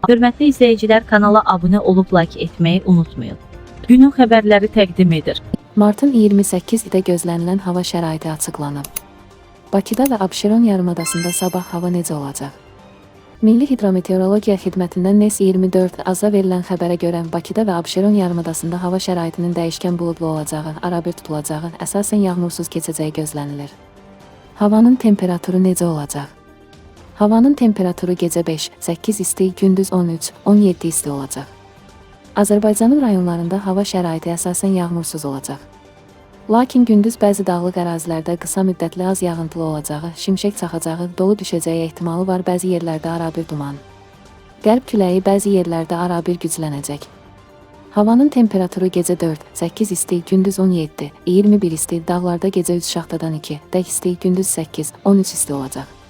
Hörmətli izləyicilər, kanala abunə olub like etməyi unutmayın. Günün xəbərləri təqdim edir. Martın 28-də gözlənilən hava şəraiti açıqlanıb. Bakıda və Abşeron yarımadasında sabah hava necə olacaq? Milli Hidrometeorologiya Xidmətindən NES 24 azda verilən xəbərə görə Bakıda və Abşeron yarımadasında hava şəraitinin dəyişkən buludlu olacağı, arabir tutulacağı, əsasən yağmursuz keçəcəyi gözlənilir. Havanın temperaturu necə olacaq? Havanın temperaturu gecə 5-8 isti, gündüz 13-17 isti olacaq. Azərbaycanın rayonlarında hava şəraiti əsasən yağmursuz olacaq. Lakin gündüz bəzi dağlıq ərazilərdə qısa müddətli az yağıntılı olacağı, şimşək çaxacağı, dolu düşəcəyi ehtimalı var, bəzi yerlərdə arabir duman. Qərb küləyi bəzi yerlərdə arabir güclənəcək. Havanın temperaturu gecə 4-8 isti, gündüz 17-21 isti, dağlarda gecə 3 şaxtadan 2, dək isti, gündüz 8-13 isti olacaq.